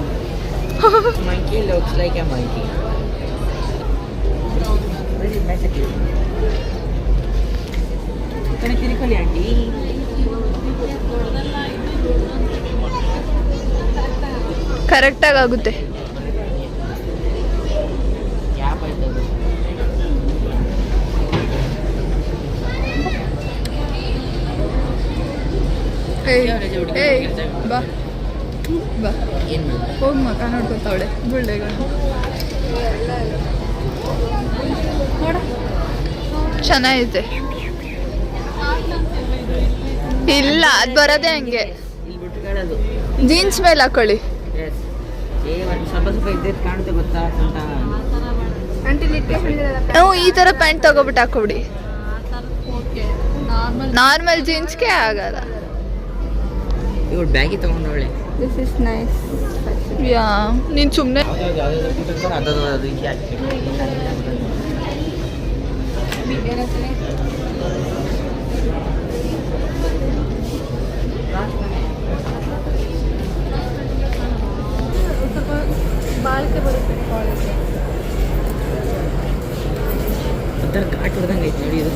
Monkey looks like A monkey. ಕಡೆ ತಿರ್ಕೊಳ್ಳಿ ಆಂಟಿ. ಕರೆಕ್ಟಾಗಿ ಆಗುತ್ತೆ. ಯಾಪ್ ಆಯ್ತು ಅದು. ಬಾ ಬಾ ಏನು ಹೋಗಿ ಮಕ್ಕ ನೋಡ್ಕೊತಾವಳೆ ಗುಳ್ಳೆಗಳು. ಚೆನ್ನಾಗೈತೆ. ಇಲ್ಲ, ಅದು ಬರೋದೇ ಹಂಗೆ. ಇಲ್ಲಿ ಬಿಟ್ಟು ಕೇಳೋದು ಜೀನ್ಸ್ ಮೇಲೆ ಹಾಕೊಳ್ಳಿ. ಒಂದು ಸ್ವಲ್ಪ ಸ್ವಲ್ಪ ಇದ್ದದ್ದು ಕಾಣುತ್ತೆ ಗೊತ್ತಾ ಅಂತ. ಈ ಥರ ಪ್ಯಾಂಟ್ ತಗೋಬಿಟ್ಟು ಹಾಕೊಬಿಡಿ. ನಾರ್ಮಲ್ ಜೀನ್ಸ್ಗೆ ಆಗಲ್ಲ. ಇವಳು ಬ್ಯಾಗಿ ತಗೊಂಡವಳೆ. This is nice. ಯಾ ನೀನು ಸುಮ್ಮನೆ ಅದು ಬಾಳಿಕೆ ಬರುತ್ತೆ ಕಾಲೇಜ್. ಒಂಥರ ಘಾಟ್ ಹೊಡೆದಂಗೆ ಐತೆ ನೋಡಿ ಇದು.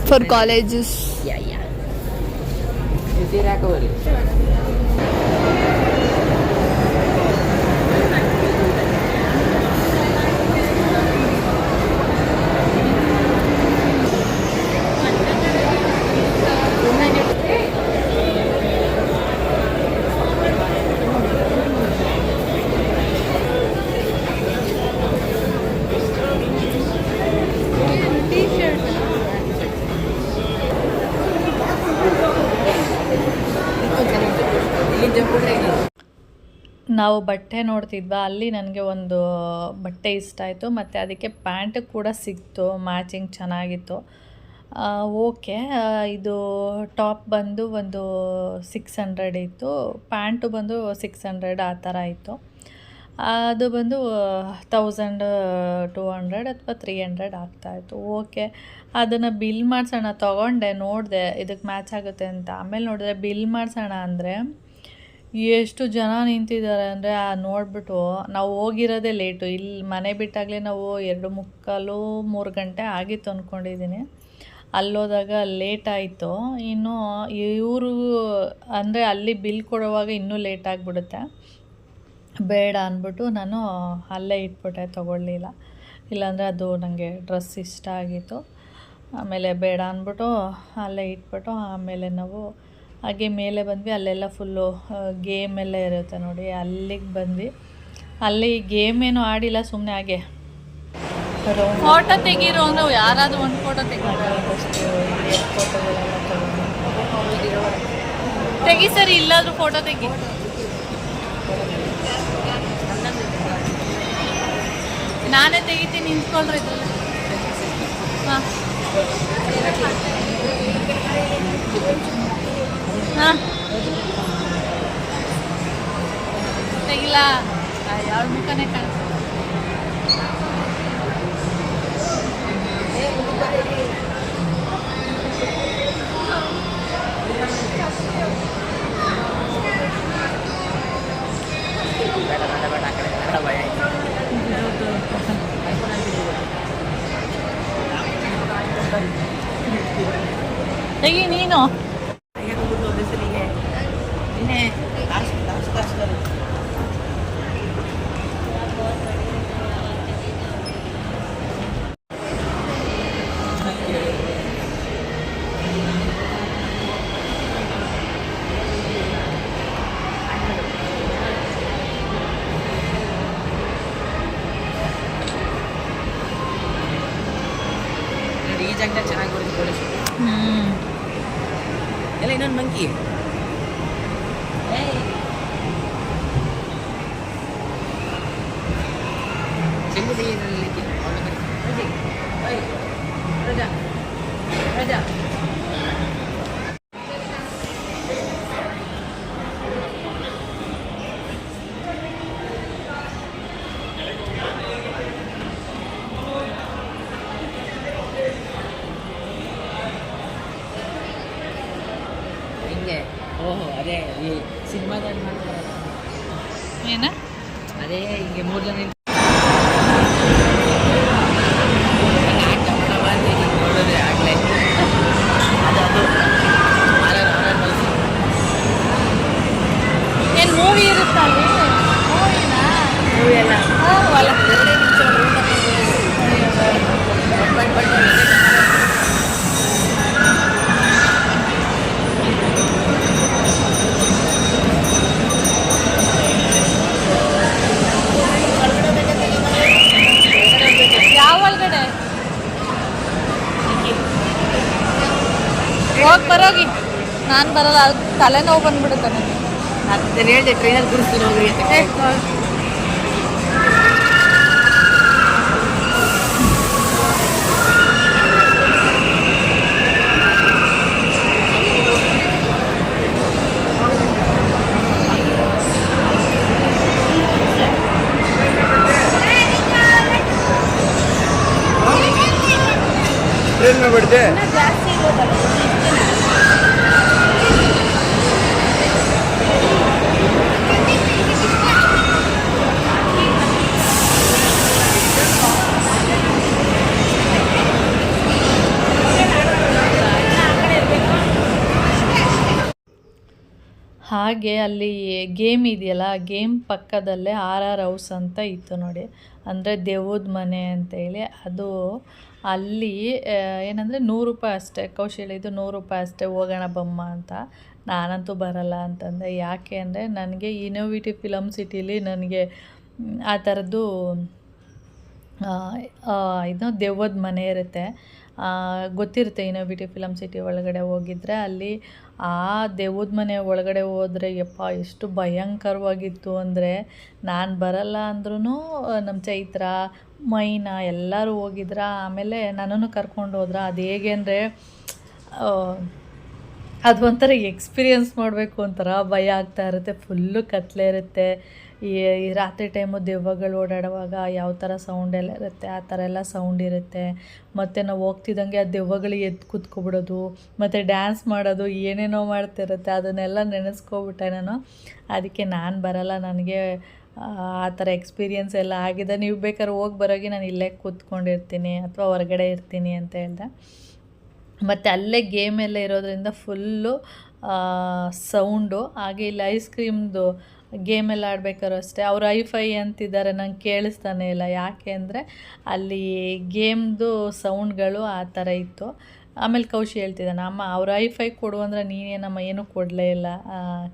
For colleges. ಹಾಕೋರಿ ನಾವು ಬಟ್ಟೆ ನೋಡ್ತಿದ್ವಾ, ಅಲ್ಲಿ ನನಗೆ ಒಂದು ಬಟ್ಟೆ ಇಷ್ಟ ಆಯಿತು. ಮತ್ತು ಅದಕ್ಕೆ ಪ್ಯಾಂಟ್ ಕೂಡ ಸಿಕ್ತು, ಮ್ಯಾಚಿಂಗ್ ಚೆನ್ನಾಗಿತ್ತು. ಓಕೆ, ಇದು ಟಾಪ್ ಬಂದು ಒಂದು 600 ಇತ್ತು, ಪ್ಯಾಂಟು ಬಂದು 600 ಆ ಥರ ಇತ್ತು. ಅದು ಬಂದು 1200 ಅಥವಾ 300 ಆಗ್ತಾಯಿತ್ತು. ಓಕೆ, ಅದನ್ನು ಬಿಲ್ ಮಾಡಿಸೋಣ ತೊಗೊಂಡೆ, ನೋಡಿದೆ ಇದಕ್ಕೆ ಮ್ಯಾಚ್ ಆಗುತ್ತೆ ಅಂತ. ಆಮೇಲೆ ನೋಡಿದ್ರೆ ಬಿಲ್ ಮಾಡಿಸೋಣ ಅಂದರೆ ಎಷ್ಟು ಜನ ನಿಂತಿದ್ದಾರೆ ಅಂದರೆ ನೋಡಿಬಿಟ್ಟು ನಾವು ಹೋಗಿರೋದೇ ಲೇಟು. ಇಲ್ಲಿ ಮನೆ ಬಿಟ್ಟಾಗಲೇ ನಾವು 2:45 3 ಗಂಟೆ ಆಗಿತ್ತು ಅಂದ್ಕೊಂಡಿದ್ದೀನಿ. ಅಲ್ಲೋದಾಗ ಲೇಟ್ ಆಯಿತು. ಇನ್ನು ಇವರು ಅಂದರೆ ಅಲ್ಲಿ ಬಿಲ್ ಕೊಡುವಾಗ ಇನ್ನೂ ಲೇಟ್ ಆಗಿಬಿಡುತ್ತೆ, ಬೇಡ ಅಂದ್ಬಿಟ್ಟು ನಾನು ಅಲ್ಲೇ ಇಟ್ಬಿಟ್ಟೆ, ತೊಗೊಳ್ಳಿಲ್ಲ. ಇಲ್ಲಾಂದರೆ ಅದು ನನಗೆ ಡ್ರೆಸ್ ಇಷ್ಟ ಆಗಿತ್ತು. ಆಮೇಲೆ ಬೇಡ ಅಂದ್ಬಿಟ್ಟು ಅಲ್ಲೇ ಇಟ್ಬಿಟ್ಟು ಆಮೇಲೆ ನಾವು ಹಾಗೆ ಮೇಲೆ ಬಂದ್ವಿ. ಅಲ್ಲೆಲ್ಲ ಫುಲ್ಲು ಗೇಮ್ ಎಲ್ಲ ಇರುತ್ತೆ ನೋಡಿ, ಅಲ್ಲಿಗೆ ಬಂದ್ವಿ. ಅಲ್ಲಿ ಗೇಮ್ ಏನೂ ಆಡಿಲ್ಲ, ಸುಮ್ಮನೆ ಹಾಗೆ ಫೋಟೋ ತೆಗೀರೋ ಅಂದರೆ ಯಾರಾದರೂ ಒಂದು ಫೋಟೋ ಫೋಟೋಗಳೆಲ್ಲ ತೆಗಿ ಸರಿ, ಇಲ್ಲಾದರೂ ಫೋಟೋ ತೆಗಿ. ನಾನೇ ತೆಗಿತೀನಿ, ನಿಂತ್ಕೊಳ್ರಿ ಇದ್ರಲ್ಲಿ. ಹಾಂ ಹಾಂ ತೆಗಿಲ್ಲ, ಯಾವ ಮುಖನೇ ಕಾಣಿಸ್ತು. ತೆಗಿ ನೀನು. ಈ ಜಾಗ ಚೆನ್ನಾಗಿ ಬರುತ್ತೆ ಪೊಲೀಸ್ ಎಲ್ಲ. ಇನ್ನೊಂದು ಮಂಕಿ ಚೆಂಗು ತೆಗೆಯಲಿಕ್ಕೆ ರಜಾ ರಜಾ ಓಹೋ ಅದೇ ಈ ಸಿನಿಮಾದಲ್ಲಿ ಮಾಡ್ತಾರೆ ಏನ ಅದೇ ಹಿಂಗೆ 3 ಜನ ನೋಡಿದ್ರೆ ಆಗಲೇ ಅದು ಏನು ಮೂವಿ ಇರುತ್ತಾ ಅಲ್ಲಿ? ಮೂವಿನಾ? ಮೂವಿ ಎಲ್ಲ ಹೋಗಿ ಬರೋಗಿ, ನಾನು ಬರಲ್ಲ, ಅದು ತಲೆನೋವು ಬಂದ್ಬಿಡುತ್ತೆ ನನಗೆ. ನಾನು ಹೇಳಿದೆ ಟ್ರೈನಲ್ಲಿ ಕೂರಿಸ್ತೀನಿ ಹೋಗ್ರಿ ಅಂತ. ट्रेन में बैठते ಹಾಗೆ ಅಲ್ಲಿ ಗೇಮ್ ಇದೆಯಲ್ಲ, ಗೇಮ್ ಪಕ್ಕದಲ್ಲೇ ಆರ್ ಆರ್ ಹೌಸ್ ಅಂತ ಇತ್ತು ನೋಡಿ, ಅಂದರೆ ದೆವ್ವದ ಮನೆ ಅಂತೇಳಿ. ಅದು ಅಲ್ಲಿ ಏನಂದರೆ 100 ರೂಪಾಯಿ ಅಷ್ಟೇ. ಕೌಶಲ್ಯದು 100 ರೂಪಾಯಿ ಅಷ್ಟೇ, ಹೋಗೋಣ ಬಮ್ಮ ಅಂತ. ನಾನಂತೂ ಬರಲ್ಲ ಅಂತಂದೆ. ಯಾಕೆ ಅಂದರೆ ನನಗೆ ಇನೋವೇಟಿವ್ ಫಿಲಮ್ ಸಿಟಿಲಿ ನನಗೆ ಆ ಥರದ್ದು ಇದು ದೆವ್ವದ ಮನೆ ಇರುತ್ತೆ, ಗೊತ್ತಿರುತ್ತೆ. ಇನೋವೇಟಿವ್ ಫಿಲಮ್ ಸಿಟಿ ಒಳಗಡೆ ಹೋಗಿದ್ರೆ ಅಲ್ಲಿ ಆ ದೆವ್ವದ ಮನೆ ಒಳಗಡೆ ಹೋದರೆ ಯಪ್ಪ ಎಷ್ಟು ಭಯಂಕರವಾಗಿತ್ತು ಅಂದರೆ, ನಾನು ಬರಲ್ಲ ಅಂದ್ರೂ ನಮ್ಮ ಚೈತ್ರ, ಮೈನಾ ಎಲ್ಲರೂ ಹೋಗಿದ್ರ. ಆಮೇಲೆ ನನ್ನನ್ನು ಕರ್ಕೊಂಡು ಹೋದ್ರ. ಅದು ಹೇಗೆ ಅಂದರೆ ಅದು ಒಂಥರ ಎಕ್ಸ್ಪೀರಿಯನ್ಸ್ ಮಾಡಬೇಕು, ಒಂಥರ ಭಯ ಆಗ್ತಾ ಇರುತ್ತೆ. ಫುಲ್ಲು ಕತ್ಲೆ ಇರುತ್ತೆ. ಈ ರಾತ್ರಿ ಟೈಮು ದೆವ್ವಗಳು ಓಡಾಡುವಾಗ ಯಾವ ಥರ ಸೌಂಡೆಲ್ಲ ಇರುತ್ತೆ, ಆ ಥರ ಎಲ್ಲ ಸೌಂಡ್ ಇರುತ್ತೆ. ಮತ್ತು ನಾವು ಹೋಗ್ತಿದ್ದಂಗೆ ಆ ದೆವ್ವಗಳು ಎದ್ದು ಕೂತ್ಕೊಬಿಡೋದು, ಮತ್ತು ಡ್ಯಾನ್ಸ್ ಮಾಡೋದು, ಏನೇನೋ ಮಾಡ್ತಿರುತ್ತೆ. ಅದನ್ನೆಲ್ಲ ನೆನೆಸ್ಕೊಬಿಟ್ಟೆ ನಾನು. ಅದಕ್ಕೆ ನಾನು ಬರಲ್ಲ, ನನಗೆ ಆ ಥರ ಎಕ್ಸ್ಪೀರಿಯನ್ಸ್ ಎಲ್ಲ ಆಗಿದೆ. ನೀವು ಬೇಕಾದ್ರೆ ಹೋಗಿ ಬರೋಗಿ, ನಾನು ಇಲ್ಲೇ ಕೂತ್ಕೊಂಡಿರ್ತೀನಿ ಅಥವಾ ಹೊರಗಡೆ ಇರ್ತೀನಿ ಅಂತ ಹೇಳ್ದೆ. ಮತ್ತು ಅಲ್ಲೇ ಗೇಮ್ ಎಲ್ಲ ಇರೋದ್ರಿಂದ ಫುಲ್ಲು ಸೌಂಡು. ಹಾಗೆ ಇಲ್ಲಿ ಐಸ್ ಕ್ರೀಮ್ದು ಗೇಮೆಲ್ಲ ಆಡ್ಬೇಕಾದ್ರೂ ಅಷ್ಟೇ ಅವ್ರು ಐಫೈ ಅಂತಿದ್ದಾರೆ, ನಂಗೆ ಕೇಳಿಸ್ತಾನೆ ಇಲ್ಲ. ಯಾಕೆ ಅಂದರೆ ಅಲ್ಲಿ ಗೇಮ್ದು ಸೌಂಡ್ಗಳು ಆ ಥರ ಇತ್ತು. ಆಮೇಲೆ ಕೌಶಿ ಹೇಳ್ತಿದ್ದಾನೆ, ಅಮ್ಮ ಅವ್ರು ಐಫೈ ಕೊಡು ಅಂದರೆ ನೀನೇನಮ್ಮ ಏನೂ ಕೊಡಲೇ ಇಲ್ಲ,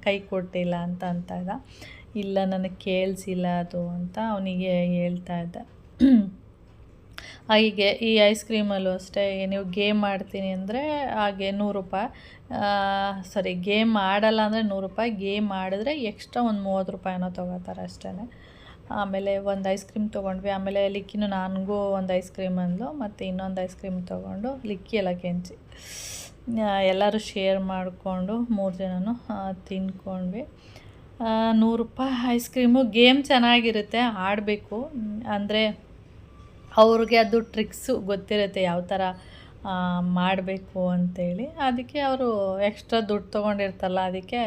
ಕೈ ಕೊಟ್ಟಿಲ್ಲ ಅಂತ ಇದ್ದ. ಇಲ್ಲ ನನಗೆ ಕೇಳಿಸಿಲ್ಲ ಅದು ಅಂತ ಅವನಿಗೆ ಹೇಳ್ತಾ ಇದ್ದೆ. ಹೀಗೆ ಈ ಐಸ್ ಕ್ರೀಮಲ್ಲೂ ಅಷ್ಟೇ, ನೀವು ಗೇಮ್ ಆಡ್ತೀನಿ ಅಂದರೆ ಹಾಗೆ 100 ರೂಪಾಯಿ, ಸಾರಿ ಗೇಮ್ ಆಡಲ್ಲ ಅಂದರೆ 100 ರೂಪಾಯಿ, ಗೇಮ್ ಆಡಿದ್ರೆ ಎಕ್ಸ್ಟ್ರಾ ಒಂದು 30 ರೂಪಾಯಿನೋ ತೊಗೋತಾರೆ ಅಷ್ಟೇ. ಆಮೇಲೆ ಒಂದು ಐಸ್ ಕ್ರೀಮ್ ತೊಗೊಂಡ್ವಿ. ಆಮೇಲೆ ಲಿಕ್ಕಿನೂ ನನಗೂ ಒಂದು ಐಸ್ ಕ್ರೀಮ್ ಅಂದ್ಲು, ಮತ್ತು ಇನ್ನೊಂದು ಐಸ್ ಕ್ರೀಮ್ ತೊಗೊಂಡು ಲಿಕ್ಕಿ ಎಲ್ಲ ಕೆಂಚಿ ಎಲ್ಲರೂ ಶೇರ್ ಮಾಡಿಕೊಂಡು 3 ಜನನೂ ತಿನ್ಕೊಂಡ್ವಿ. 100 ರೂಪಾಯಿ ಐಸ್ ಕ್ರೀಮು. ಗೇಮ್ ಚೆನ್ನಾಗಿರುತ್ತೆ, ಆಡಬೇಕು ಅಂದರೆ ಅವ್ರಿಗೆ ಅದು ಟ್ರಿಕ್ಸು ಗೊತ್ತಿರುತ್ತೆ ಯಾವ ಥರ ಮಾಡಬೇಕು ಅಂಥೇಳಿ. ಅದಕ್ಕೆ ಅವರು ಎಕ್ಸ್ಟ್ರಾ ದುಡ್ಡು ತೊಗೊಂಡಿರ್ತಲ್ಲ, ಅದಕ್ಕೆ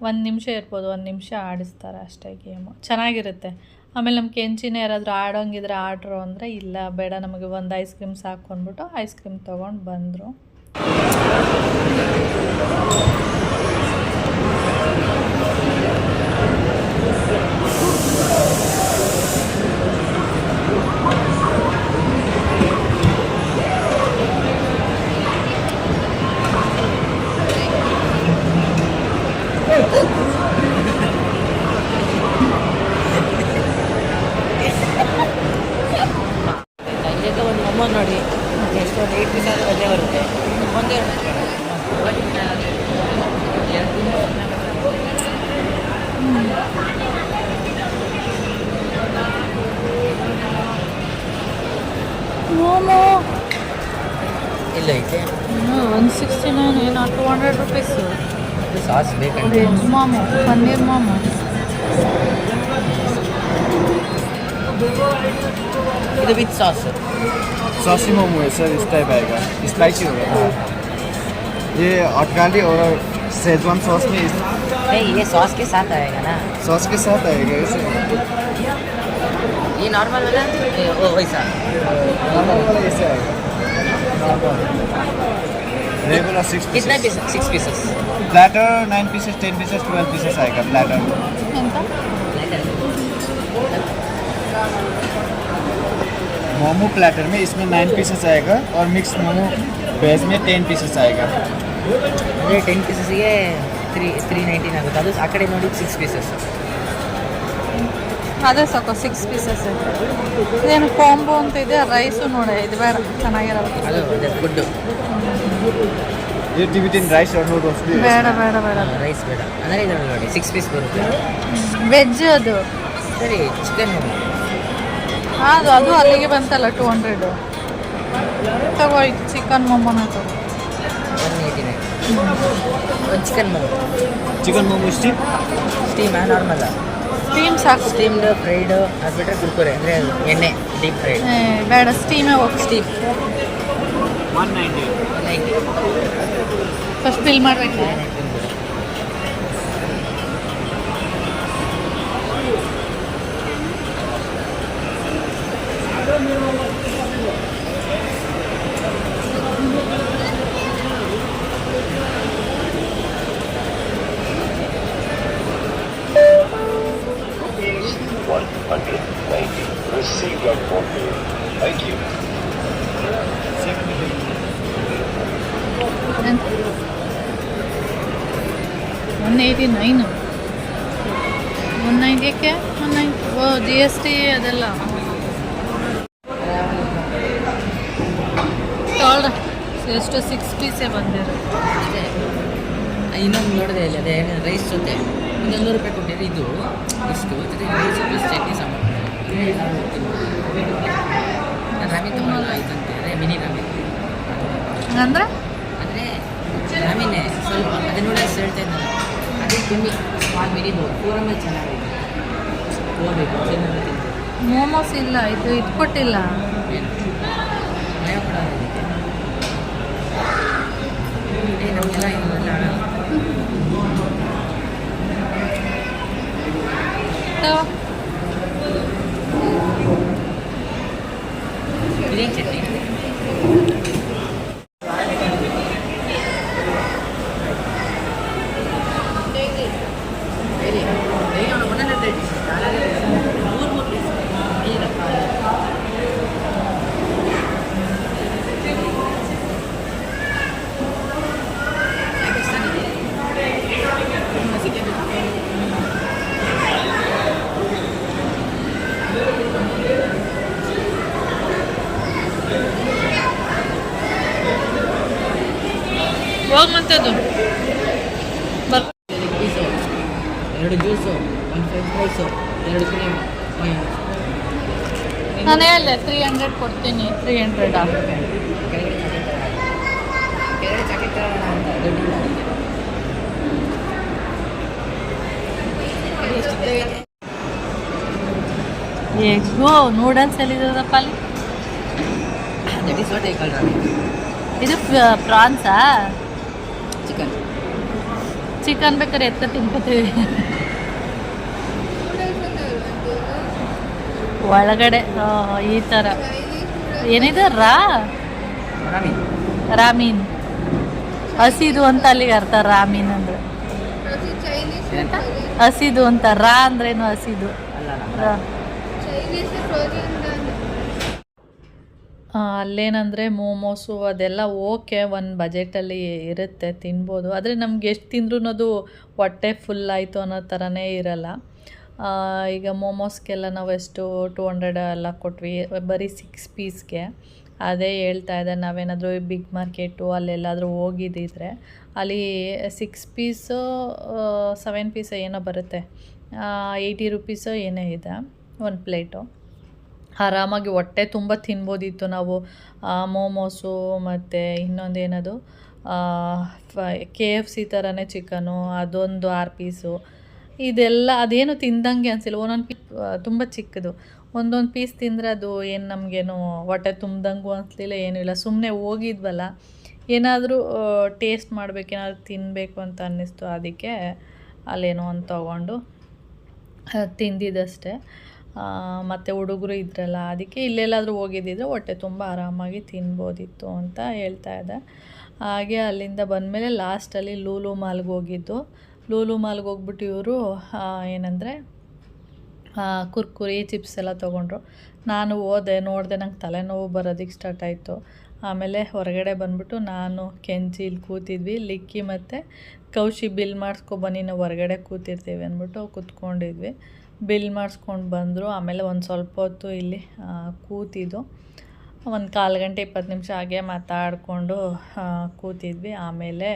1 ನಿಮಿಷ ಇರ್ಬೋದು, 1 ನಿಮಿಷ ಆಡಿಸ್ತಾರೆ ಅಷ್ಟೇ ಗೇಮು. ಚೆನ್ನಾಗಿರುತ್ತೆ. ಆಮೇಲೆ ನಮ್ಮ ಕೆಂಚಿನ ಯಾರಾದರೂ ಆಡೋಂಗಿದ್ರೆ ಆಡ್ರು ಅಂದರೆ ಇಲ್ಲ ಬೇಡ ನಮಗೆ ಒಂದು ಐಸ್ ಕ್ರೀಮ್ ಸಾಕು ಅಂದ್ಬಿಟ್ಟು ಐಸ್ ಕ್ರೀಮ್ ತೊಗೊಂಡು ಬಂದರು. ಇದಕ್ಕೆ ಒಂದು ಮೊಮ್ಮೊ ನೋಡಿ ಎಷ್ಟು, ಒಂದು 8 ಪೀಸ್ ಅಲ್ಲೇ ಬರುತ್ತೆ. ಒಂದೇ ಮೋಮೋ ಇಲ್ಲ ಐತೆ 169 ಏನೋ 200 ರೂಪೀಸು. ಸಾಸ್ ಬೇಕಂತ. ವೆಜ್ ಮೋಮೋ, ಪನ್ನೀರ್ ಮೋಮೋ. ಇದು ವಿತ್ ಸಾಸ್. सॉसी मोमो है सर, इस टाइप आएगा, स्पाइसी होगा। ये अटकाली और शेजवान सॉस में नहीं, ये सॉस के साथ आएगा ना? सॉस के साथ आएगा इसे। ये नॉर्मल वाला वो वैसा नॉर्मल वाला ऐसे आएगा। रेगुलर 6 कितना pieces. Piece? 6 pieces. Platter 9 pieces, 10 pieces, 12 pieces आएगा प्लेटर। ಎಂತ मोमो प्लेटर में इसमें 9 पीसेस आएगा और मिक्स मोमो वेज में 10 पीसेस आएगा। ಅಂದರೆ 10 ಪೀಸಸ್ಗೆ 319 ಆಗುತ್ತೆ. ಅದು ಆ ಕಡೆ ನೋಡಿ 6 ಪೀಸಸ್. ಅದೇ ಸಾಕು 6 ಪೀಸಸ್. ಇದೇನು ಕಾಂಬೋ ಅಂತ ಇದೆ. ರೈಸು ನೋಡಿ, ಇದು ಬೇಡ, ಚೆನ್ನಾಗಿರಲ್ಲ. ಅದು ಅದೇ ಫುಡ್ಡು. ये टिबेटन राइस और नूडल्स भी है ಬೇಡ इसमें। ಬೇಡ ಬೇಡ. ರೈಸ್ ಬೇಡ ಅಂದರೆ ಇದರಲ್ಲಿ ನೋಡಿ 6 ಪೀಸ್ ಬರುತ್ತೆ. ವೆಜ್ ಅದು. ಸರಿ, ಚಿಕನ್ ಮೊಮೊ ಅದು ಅಲ್ಲಿಗೆ ಬಂತಲ್ಲ 200. ತಗೋ, ಚಿಕನ್ ಮೊಮೋನ ತಗೋ. 189. ಒಂದು chicken momo. Chicken momo steam. ಸ್ಟೀಮಾ ನಾರ್ಮಲ್ಲ? ಸ್ಟೀಮ್ ಸಾಕು. ಸ್ಟೀಮ್ಡ್ ಫ್ರೈಡ್ ಅದು ಬಿಟ್ಟರೆ ಕುರ್ಕುರೆ ಅಂದರೆ ಎಣ್ಣೆ ಡೀಪ್ ಫ್ರೈಡ್. ಬೇಡ, ಸ್ಟೀಮೇ ಹೋಗಿ. ಸ್ಟೀಮ್ 190। 190. ಫಸ್ಟ್ ಬಿಲ್ ಮಾಡಬೇಕು. Receive your phone bill. Thank you. 189. 190 ಯಾಕೆ? 190 ಓ GST ಅದೆಲ್ಲ ತೊಗೊಳ್ರಿ. ಎಷ್ಟು 6 ಪೀಸೇ ಬಂದಿರೋದು. ಅದೇ ಇನ್ನೊಂದು ನೋಡಿದೆ ಇಲ್ಲಿ, ಅದೇ ರೈಸ್ ಜೊತೆ ಒಂದು 100 ರೂಪಾಯಿ ಕೊಟ್ಟಿದ್ರೆ ಇದು ಇಷ್ಟು ಜೊತೆ ರೈಸ್ ಪ್ಲಸ್ ಚಟ್ನಿ ಸಾಂಬಾರು. ನಾನು ರಾಮಿ ತೊಗೊಳ್ಳಲ್ಲ, ಇದಂತೆ ಮಿನಿ ರಾಮಿ. ಅಂದರೆ ಅಂದರೆ ರಾಮಿನೇ ಸ್ವಲ್ಪ ಅದೇ ನೂಡಲ್ಸ್ ಹೇಳ್ತಾ ಇದ್ದಾರೆ, ಅದೇ ಕಮ್ಮಿ ಸ್ಮಾಲ್ ಮಿನಿದು 400 ಚೆನ್ನಾಗಿದೆ. ಹೋಗ್ಬೇಕು ಚೆನ್ನಾಗಿ ತಿಂದು. ಮೋಮೋಸ್ ಇಲ್ಲ, ಇದು ಕೊಟ್ಟಿಲ್ಲ. ಏನು ಭಯ ಪಡೋದು ಇದಕ್ಕೆ. ನಮಗೆಲ್ಲ ಇದೆಲ್ಲ ತಗೋ. ಇದೇನು chutney? 2 juice, 1 French fries, 2 cream, ನಾನು ಹೇಳಿದೆ 300 ಕೊಡ್ತೀನಿ. 300 ಕೆಳಗಡೆ ಚಾಕೆಟ್ ಅಂತ ದೊಡ್ಡ ಎಗ್ಗು ನೂಡಲ್ಸ್ ಎಲ್ಲಿದ್ದಪ್ಪ ಅಲ್ಲಿ? That is what I call ramen. ಇದು ಪ್ರಾನ್ಸಾ? ಚಿಕನ್. ಚಿಕನ್ ಬೇಕಾದ್ರೆ ಎತ್ತ ತಿನ್ಕೋತೀವಿ ಒಳಗಡೆ. ಈ ಥರ ಏನಿದೆ ರಾಮೆನ್. ರಾಮೀನ್ ಹಸಿದು ಅಂತ ಅಲ್ಲಿಗೆ ಅರ್ಥ. ರಾಮೀನ್ ಅಂದರೆ ಹಸಿದು ಅಂತ. ಅಂದ್ರೇನು ಹಸಿದು. ಅಲ್ಲೇನಂದರೆ ಮೋಮೋಸು ಅದೆಲ್ಲ ಓಕೆ, ಒಂದು ಬಜೆಟಲ್ಲಿ ಇರುತ್ತೆ, ತಿನ್ಬೋದು. ಆದರೆ ನಮ್ಗೆ ಎಷ್ಟು ತಿಂದ್ರೂ ಅದು ಹೊಟ್ಟೆ ಫುಲ್ ಆಯಿತು ಅನ್ನೋ ಥರನೇ ಇರಲ್ಲ. ಈಗ ಮೋಮೋಸ್ಗೆಲ್ಲ ನಾವು ಎಷ್ಟು 200 ಎಲ್ಲ ಕೊಟ್ವಿ ಬರೀ 6 ಪೀಸ್ಗೆ. ಅದೇ ಹೇಳ್ತಾ ಇದೆ, ನಾವೇನಾದರೂ ಬಿಗ್ ಮಾರ್ಕೆಟು ಅಲ್ಲೆಲ್ಲಾದರೂ ಹೋಗಿದ್ದಿದ್ರೆ ಅಲ್ಲಿ 6 ಪೀಸು 7 ಪೀಸ್ ಏನೋ ಬರುತ್ತೆ, 80 ರುಪೀಸು ಏನೇ ಇದೆ ಒಂದು ಪ್ಲೇಟು. ಆರಾಮಾಗಿ ಹೊಟ್ಟೆ ತುಂಬ ತಿನ್ಬೋದಿತ್ತು ನಾವು. ಮೋಮೋಸು ಮತ್ತು ಇನ್ನೊಂದೇನದು KFC ಥರನೇ ಚಿಕನು, ಅದೊಂದು 6 ಪೀಸು. ಇದೆಲ್ಲ ಅದೇನು ತಿಂದಂಗೆ ಅನಿಸಿಲ್ಲ. ಒಂದೊಂದು ಪೀಸ್ ತುಂಬ ಚಿಕ್ಕದು, ಒಂದೊಂದು ಪೀಸ್ ತಿಂದರೆ ಅದು ಏನು ನಮಗೇನು ಹೊಟ್ಟೆ ತುಂಬ್ದಂಗೂ ಅನಿಸ್ಲಿಲ್ಲ, ಏನೂ ಇಲ್ಲ. ಸುಮ್ಮನೆ ಹೋಗಿದ್ವಲ್ಲ, ಏನಾದರೂ ಟೇಸ್ಟ್ ಮಾಡಬೇಕು, ಏನಾದರೂ ತಿನ್ನಬೇಕು ಅಂತ ಅನ್ನಿಸ್ತು. ಅದಕ್ಕೆ ಅಲ್ಲೇನೋ ಒಂದು ತೊಗೊಂಡು ತಿಂದಿದ್ದಷ್ಟೇ. ಮತ್ತು ಹುಡುಗರು ಇದ್ರಲ್ಲ, ಅದಕ್ಕೆ ಇಲ್ಲೆಲ್ಲಾದರೂ ಹೋಗಿದ್ದಿದ್ರೆ ಹೊಟ್ಟೆ ತುಂಬ ಆರಾಮಾಗಿ ತಿನ್ಬೋದಿತ್ತು ಅಂತ ಹೇಳ್ತಾ ಇದ್ದೆ. ಹಾಗೆ ಅಲ್ಲಿಂದ ಬಂದಮೇಲೆ ಲಾಸ್ಟಲ್ಲಿ ಲೂಲು ಮಾಲ್ಗೆ ಹೋಗಿದ್ದು. ಲೂಲು ಮಾಲ್ಗೆ ಹೋಗ್ಬಿಟ್ಟು ಇವರು ಏನಂದರೆ ಕುರ್ಕುರಿ ಚಿಪ್ಸ್ ಎಲ್ಲ ತೊಗೊಂಡ್ರು. ನಾನು ಹೋದೆ, ನೋಡಿದೆ, ನಂಗೆ ತಲೆನೋವು ಬರೋದಕ್ಕೆ ಸ್ಟಾರ್ಟ್ ಆಯಿತು. ಆಮೇಲೆ ಹೊರಗಡೆ ಬಂದುಬಿಟ್ಟು ನಾನು ಕೆಂಚಿ ಇಲ್ಲಿ ಕೂತಿದ್ವಿ. ಲಿಕ್ಕಿ ಮತ್ತು ಕೌಶಿ ಬಿಲ್ ಮಾಡಿಸ್ಕೊಬನ್ನಿ, ನಾವು ಹೊರಗಡೆ ಕೂತಿರ್ತೀವಿ ಅಂದ್ಬಿಟ್ಟು ಕೂತ್ಕೊಂಡಿದ್ವಿ. ಬಿಲ್ ಮಾಡಿಸ್ಕೊಂಡು ಬಂದರು. ಆಮೇಲೆ ಒಂದು ಸ್ವಲ್ಪ ಹೊತ್ತು ಇಲ್ಲಿ ಕೂತಿದ್ದು, ಒಂದು 1/4 ಗಂಟೆ 20 ನಿಮಿಷ ಹಾಗೆ ಮಾತಾಡಿಕೊಂಡು ಕೂತಿದ್ವಿ. ಆಮೇಲೆ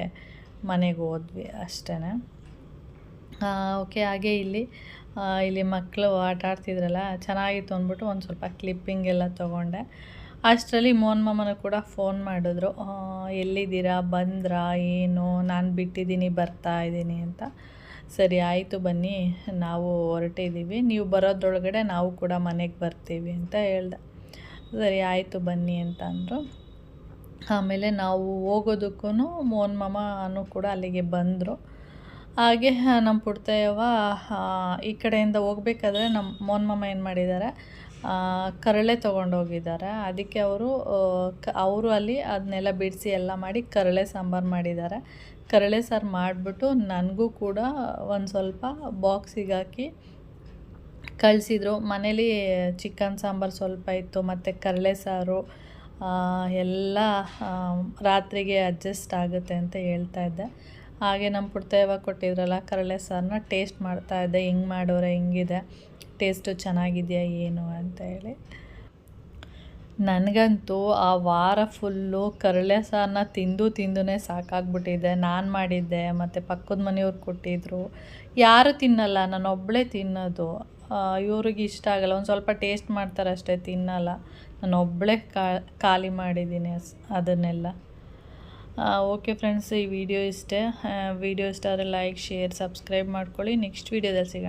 ಮನೆಗೆ ಹೋದ್ವಿ ಅಷ್ಟೇ. ಓಕೆ. ಹಾಗೆ ಇಲ್ಲಿ ಮಕ್ಕಳು ಆಟ ಆಡ್ತಿದ್ರಲ್ಲ, ಚೆನ್ನಾಗಿತ್ತು ಅಂದ್ಬಿಟ್ಟು ಒಂದು ಸ್ವಲ್ಪ ಕ್ಲಿಪ್ಪಿಂಗ್ ಎಲ್ಲ ತೊಗೊಂಡೆ. ಅಷ್ಟರಲ್ಲಿ ಮೋಹನ್ ಮಾಮನೂ ಕೂಡ ಫೋನ್ ಮಾಡಿದ್ರು, ಎಲ್ಲಿದ್ದೀರಾ, ಬಂದ್ರಾ, ಏನು, ನಾನು ಬಿಟ್ಟಿದ್ದೀನಿ, ಬರ್ತಾ ಇದ್ದೀನಿ ಅಂತ. ಸರಿ ಆಯಿತು ಬನ್ನಿ, ನಾವು ಹೊರಟಿದ್ದೀವಿ, ನೀವು ಬರೋದ್ರೊಳಗಡೆ ನಾವು ಕೂಡ ಮನೆಗೆ ಬರ್ತೀವಿ ಅಂತ ಹೇಳ್ದೆ. ಸರಿ ಆಯಿತು ಬನ್ನಿ ಅಂತ ಅಂದರು. ಆಮೇಲೆ ನಾವು ಹೋಗೋದಕ್ಕೂ ಮೋಹನ್ ಮಾಮನೂ ಕೂಡ ಅಲ್ಲಿಗೆ ಬಂದರು. ಹಾಗೆ ನಮ್ಮ ಪುಟ್ಟಯ್ಯವ ಈ ಕಡೆಯಿಂದ ಹೋಗ್ಬೇಕಾದ್ರೆ ನಮ್ಮ ಮೋಹನ್ ಮಾಮ ಏನು ಮಾಡಿದ್ದಾರೆ, ಕರಳೆ ತೊಗೊಂಡೋಗಿದ್ದಾರೆ. ಅದಕ್ಕೆ ಅವರು ಅಲ್ಲಿ ಅದನ್ನೆಲ್ಲ ಬಿಡಿಸಿ ಎಲ್ಲ ಮಾಡಿ ಕರಳೆ ಸಾಂಬಾರು ಮಾಡಿದ್ದಾರೆ. ಕರಳೆ ಸಾರು ಮಾಡಿಬಿಟ್ಟು ನನಗೂ ಕೂಡ ಒಂದು ಸ್ವಲ್ಪ ಬಾಕ್ಸಿಗೆ ಹಾಕಿ ಕಳಿಸಿದ್ರು. ಮನೇಲಿ ಚಿಕನ್ ಸಾಂಬಾರು ಸ್ವಲ್ಪ ಇತ್ತು ಮತ್ತು ಕರಳೆ ಸಾರು ಎಲ್ಲ ರಾತ್ರಿಗೆ ಅಡ್ಜಸ್ಟ್ ಆಗುತ್ತೆ ಅಂತ ಹೇಳ್ತಾ ಇದ್ದೆ. ಹಾಗೆ ನಮ್ಮ ಪುಟ್ಟಯ್ಯವ ಕೊಟ್ಟಿದ್ರಲ್ಲ ಕರಳೆ ಸಾರನ್ನ ಟೇಸ್ಟ್ ಮಾಡ್ತಾಯಿದ್ದೆ, ಹೆಂಗೆ ಮಾಡೋರೆ, ಹೆಂಗಿದೆ ಟೇಸ್ಟು, ಚೆನ್ನಾಗಿದೆಯಾ ಏನು ಅಂತ ಹೇಳಿ. ನನಗಂತೂ ಆ ವಾರ ಫುಲ್ಲು ಕರಳೆ ಸಾರನ್ನ ತಿಂದುನೇ ಸಾಕಾಗ್ಬಿಟ್ಟಿದೆ. ನಾನು ಮಾಡಿದ್ದೆ ಮತ್ತು ಪಕ್ಕದ ಮನೆಯವ್ರು ಕೊಟ್ಟಿದ್ದರು. ಯಾರು ತಿನ್ನಲ್ಲ, ನಾನೊಬ್ಬಳೇ ತಿನ್ನೋದು. ಇವ್ರಿಗೆ ಇಷ್ಟ ಆಗಲ್ಲ, ಒಂದು ಸ್ವಲ್ಪ ಟೇಸ್ಟ್ ಮಾಡ್ತಾರೆ ಅಷ್ಟೇ, ತಿನ್ನಲ್ಲ. ನಾನೊಬ್ಬಳೇ ಖಾಲಿ ಮಾಡಿದ್ದೀನಿ ಅದನ್ನೆಲ್ಲ. ಓಕೆ ಫ್ರೆಂಡ್ಸ್, ಈ ವಿಡಿಯೋ ಇಷ್ಟ ಆದರೆ ಲೈಕ್, ಶೇರ್, ಸಬ್ಸ್ಕ್ರೈಬ್ ಮಾಡ್ಕೊಳ್ಳಿ. ನೆಕ್ಸ್ಟ್ ವೀಡಿಯೋದಲ್ಲಿ ಸಿಗೋಣ.